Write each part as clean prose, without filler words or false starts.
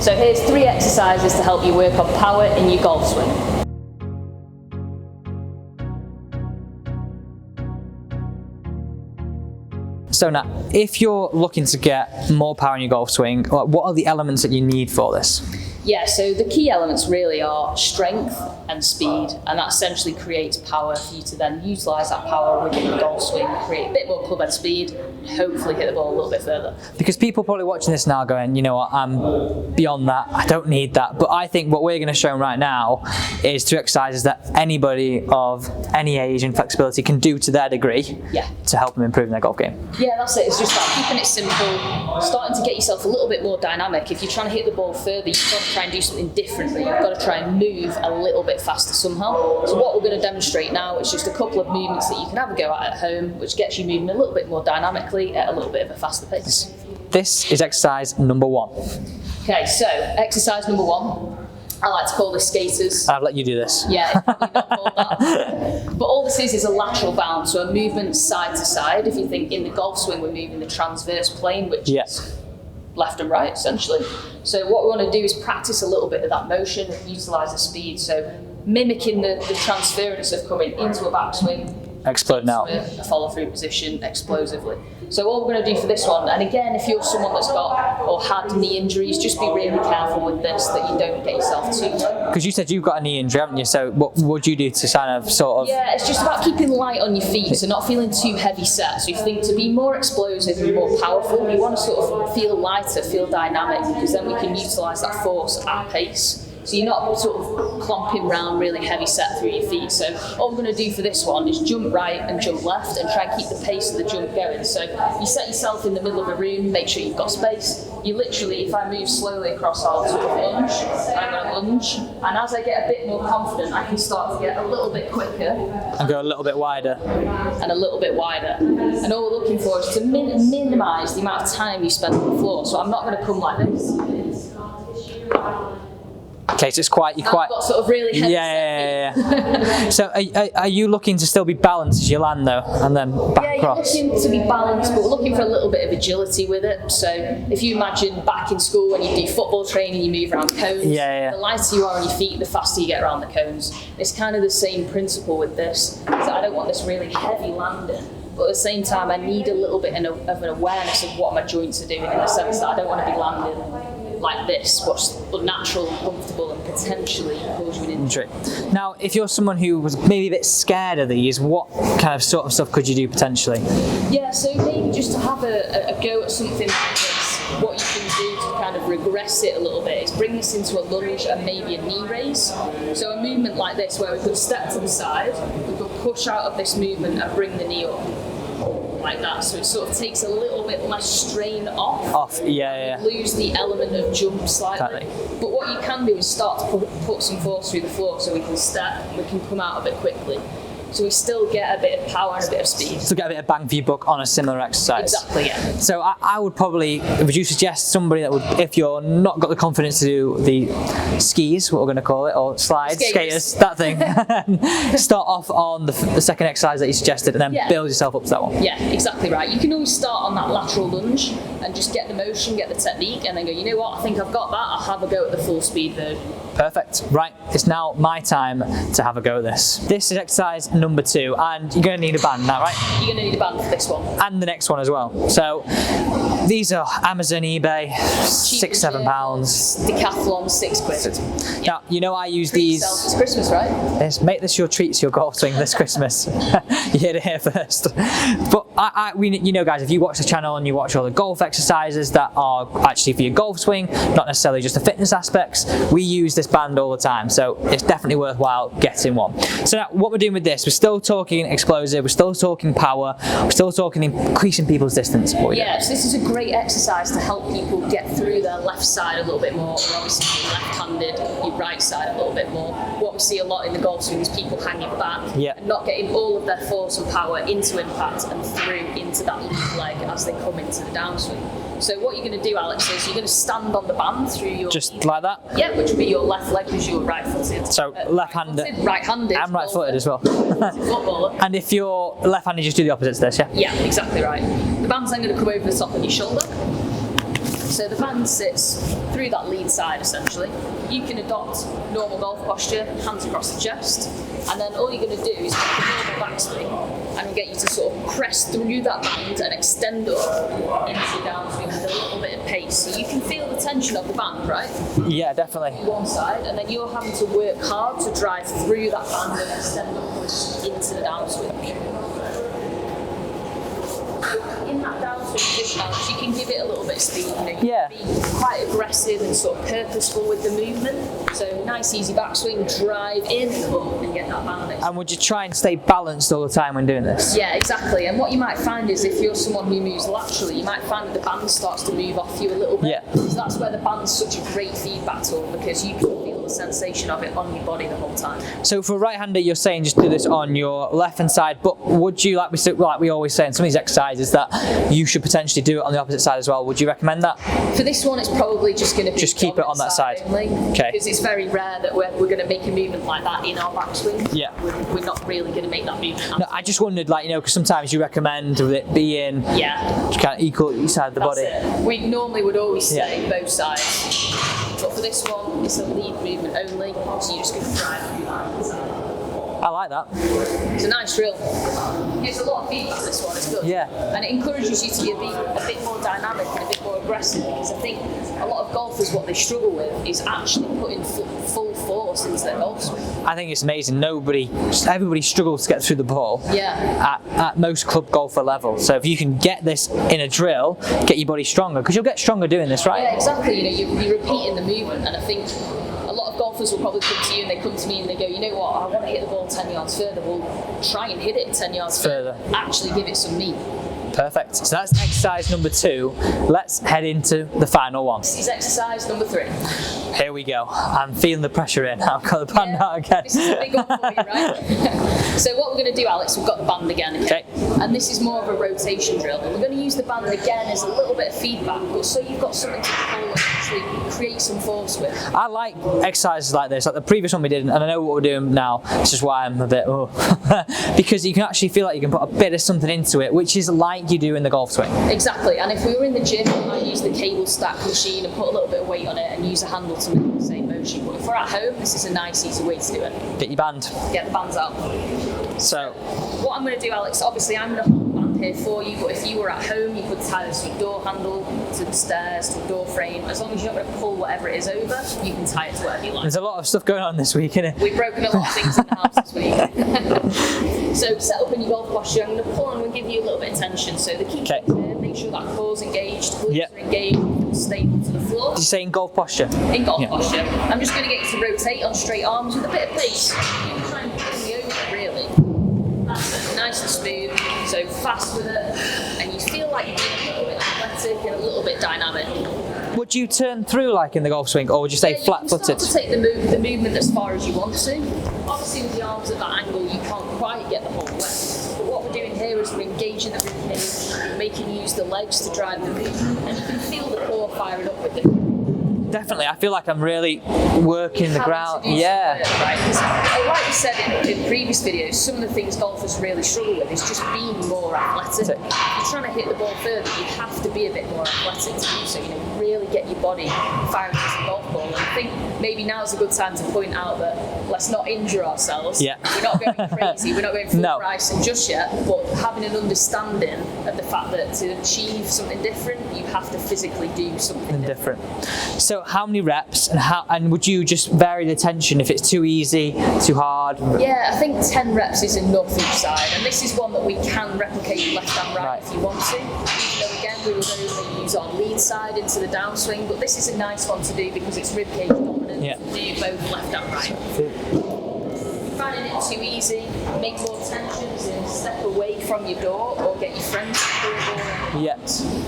So here's 3 exercises to help you work on power in your golf swing. So now, if you're looking to get more power in your golf swing, what are the elements that you need for this? Yeah, so the key elements really are strength and speed, and that essentially creates power for you to then utilise that power within the golf swing, create a bit more club head speed, and hopefully hit the ball a little bit further. Because people probably watching this now going, you know what, I'm beyond that, I don't need that. But I think what we're going to show right now is 2 exercises that anybody of any age and flexibility can do to their degree to help them improve their golf game. Yeah, that's it. It's just about keeping it simple, starting to get yourself a little bit more dynamic. If you're trying to hit the ball further, you've got to try and do something differently. You've got to try and move a little bit faster somehow. So what we're going to demonstrate now is just a couple of movements that you can have a go at home, which gets you moving a little bit more dynamically at a little bit of a faster pace. This is exercise number 1. Okay, so exercise number 1. I like to call this skaters. I'll let you do this. Yeah, it's probably not called that. But all this is a lateral bound, so a movement side to side. If you think in the golf swing, we're moving the transverse plane, which is left and right, essentially. So what we want to do is practice a little bit of that motion and utilise the speed. So mimicking the transference of coming into a backswing, exploding out, a follow-through position explosively. So what we're going to do for this one, and again, if you're someone that's got or had knee injuries, just be really careful with this that you don't get yourself too low. Because you said you've got a knee injury, haven't you? So what would you do to kind of sort of... Yeah, it's just about keeping light on your feet, so not feeling too heavy set. So you think to be more explosive and more powerful, you want to sort of feel lighter, feel dynamic, because then we can utilise that force at pace. So you're not sort of clomping around really heavy set through your feet. So all we're going to do for this one is jump right and jump left and try and keep the pace of the jump going. So you set yourself in the middle of a room, make sure you've got space. You literally, if I move slowly across, I'll sort of lunge, I'm going to lunge. And as I get a bit more confident, I can start to get a little bit quicker. And go a little bit wider. And a little bit wider. And all we're looking for is to minimise the amount of time you spend on the floor. So I'm not going to come like this. Okay, so it's quite... You've got sort of really heavy yeah. So are you looking to still be balanced as you land though, and then back across? Yeah, you're looking to be balanced, but we're looking for a little bit of agility with it. So if you imagine back in school when you do football training, you move around cones. The lighter you are on your feet, the faster you get around the cones. It's kind of the same principle with this. So I don't want this really heavy landing, but at the same time I need a little bit of an awareness of what my joints are doing, in the sense that I don't want to be landing like this, what's unnatural and comfortable and potentially cause you an injury. Now, if you're someone who was maybe a bit scared of these, what kind of sort of stuff could you do potentially? Yeah, so maybe just to have a go at something like this, what you can do to kind of regress it a little bit is bring this into a lunge and maybe a knee raise. So a movement like this where we could step to the side, we could push out of this movement and bring the knee up. Like that, so it sort of takes a little bit less strain off. Lose the element of jump slightly. But what you can do is start to put some force through the floor, so we can step, we can come out a bit quickly. So we still get a bit of power and a bit of speed. Still get a bit of bang for your buck on a similar exercise. Exactly, yeah. So I would probably, would you suggest somebody that would, if you're not got the confidence to do the skis, what we're going to call it, or slides, skaters, that thing, start off on the second exercise that you suggested and then build yourself up to that one? Yeah, exactly right. You can always start on that lateral lunge and just get the motion, get the technique, and then go, you know what, I think I've got that, I'll have a go at the full speed version. Perfect. Right, it's now my time to have a go at this. This is exercise number 2, and you're going to need a band now, right? You're going to need a band for this one. And the next one as well. So these are Amazon, eBay, £6-7. Decathlon, £6. Now, you know I use these... It's Christmas, right? Yes, make this your treat to your golf swing this Christmas. You heard it here first. But you know, guys, if you watch the channel and you watch all the golf exercises that are actually for your golf swing, not necessarily just the fitness aspects, we use this band all the time. So it's definitely worthwhile getting one. So now, what we're doing with this, we're still talking explosive, we're still talking power, we're still talking increasing people's distance. Yes, this is a great exercise to help people get through their left side a little bit more, or obviously left-handed, your right side a little bit more. What we see a lot in the golf swing is people hanging back and not getting all of their force and power into impact and through into that lead leg as they come into the downswing. So what you're going to do, Alex, is you're going to stand on the band through your... Just like that? Yeah, which will be your left leg because you're right-footed. So left-handed. Right-handed. I'm right-footed as well. Footballer. And if you're left-handed, just do the opposite to this, yeah? Yeah, exactly right. The band's then going to come over the top of your shoulder. So the band sits through that lead side essentially. You can adopt normal golf posture, hands across the chest, and then all you're going to do is make a normal backswing and get you to sort of press through that band and extend up into the downswing with a little bit of pace. So you can feel the tension of the band, right? Yeah, definitely. One side, and then you're having to work hard to drive through that band and extend upwards into the downswing. In that downswing position, Alex, you can give it a little bit of speed. You know, you can be quite aggressive and sort of purposeful with the movement. So nice, easy backswing, drive in and get that balance. And would you try and stay balanced all the time when doing this? Yeah, exactly. And what you might find is if you're someone who moves laterally, you might find that the band starts to move off you a little bit. Yeah. So that's where the band's such a great feedback tool, because you can feel the sensation of it on your body the whole time. So for a right-hander, you're saying just do this on your left-hand side, but would you, like we always say in some of these exercises, that you should potentially do it on the opposite side as well? Would you recommend that? For this one, it's probably just going to be just keep it on that side only, okay. Because it's very rare that we're going to make a movement like that in our backswing. Yeah. We're not really going to make that movement. No, I just wondered, like, you know, because sometimes you recommend with it being kind of equal each side of the body. It. We normally would always say both sides, but for this one, it's a lead movement only, so you're just going to drive through that side. I like that. It's a nice drill. There's a lot of feedback for this one, it's good. Yeah. And it encourages you to be a bit more dynamic and a bit more aggressive, because I think a lot of golfers, what they struggle with is actually putting full force into their golf swing. I think it's amazing. Everybody struggles to get through the ball at most club golfer level. So if you can get this in a drill, get your body stronger, because you'll get stronger doing this, right? Yeah, exactly. You know, you're repeating the movement, and I think a lot of golfers will probably come to you and they come to me and they go, you know what, I want to hit the ball 10 yards further. Well, try and hit it 10 yards further. Actually give it some meat. Perfect. So that's exercise number 2. Let's head into the final one. This is exercise number 3. Here we go. I'm feeling the pressure in. I've got the band out again. This is a big one for you, right? So what we're going to do, Alex, we've got the band again. Okay. And this is more of a rotation drill. And we're going to use the band again as a little bit of feedback, but so you've got something to pull and actually create some force with. I like exercises like this, like the previous one we did, and I know what we're doing now. This is why I'm a bit, because you can actually feel like you can put a bit of something into it, which is like you do in the golf swing. Exactly. And if we were in the gym, I use the cable stack machine and put a little bit of weight on it and use a handle to make the same motion. But if we're at home, this is a nice, easy way to do it. Get your band. Get the bands out. So, what I'm going to do, Alex, obviously I'm going to hold the band here for you, but if you were at home, you could tie this to your door handle, to the stairs, to a door frame. As long as you're not going to pull whatever it is over, you can tie it to whatever you like. There's a lot of stuff going on this week, isn't it? We've broken a lot of things in the house this week. So set up in your golf posture. I'm going to pull and we'll give you a little bit of tension. So the key thing here, make sure that core's engaged, glutes are engaged, stable to the floor. Did you say in golf posture? In golf posture. I'm just going to get you to rotate on straight arms with a bit of pace. You can try and pull me over, really. That's it. Nice and smooth. So fast with it. And you feel like you're being a little bit athletic and a little bit dynamic. Would you turn through like in the golf swing, or would you stay flat-footed? You can start to take the movement as far as you want to. Obviously with the arms at that angle you can't quite get the whole way. But what we're doing here is we're engaging the ribcage, making you use the legs to drive the movement, and you can feel the core firing up with it. Definitely, I feel like I'm really working the ground. Yeah. Right? Like we said in previous videos, some of the things golfers really struggle with is just being more athletic. If you're trying to hit the ball further, you have to be a bit more athletic to do so. You know, really get your body firing towards the golf ball. And I think maybe now's a good time to point out that let's not injure ourselves. Yeah. We're not going crazy. We're not going full pricing just yet. But having an understanding of the fact that to achieve something different, you have to physically do something different. So how many reps and would you just vary the tension if it's too easy, too hard? Yeah, I think 10 reps is enough each side, and this is one that we can replicate left and right if you want to. So again, we would only use our lead side into the downswing, but this is a nice one to do because it's ribcage dominant to do both left and right. If you're finding it too easy, make more tensions and step away from your door or get your friends to pull the ball.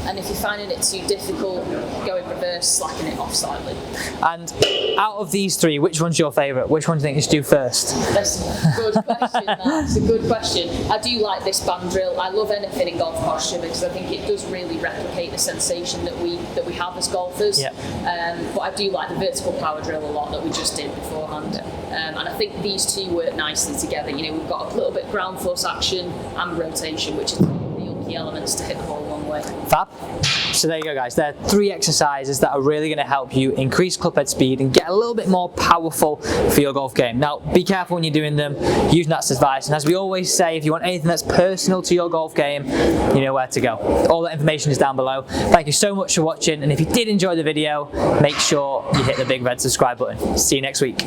And if you're finding it too difficult, go in reverse, slacken it off slightly. And out of these 3, which one's your favourite? Which one do you think you should do first? That's a good question. That's a good question. I do like this band drill. I love anything in golf posture because I think it does really replicate the sensation that we have as golfers. But I do like the vertical power drill a lot that we just did beforehand. And I think these two work nicely together. You know, we've got a little bit of ground force action and rotation, which is key elements to hit the ball a long way. Fab. So there you go, guys. There are 3 exercises that are really going to help you increase clubhead speed and get a little bit more powerful for your golf game. Now, be careful when you're doing them. Use Nat's advice. And as we always say, if you want anything that's personal to your golf game, you know where to go. All that information is down below. Thank you so much for watching. And if you did enjoy the video, make sure you hit the big red subscribe button. See you next week.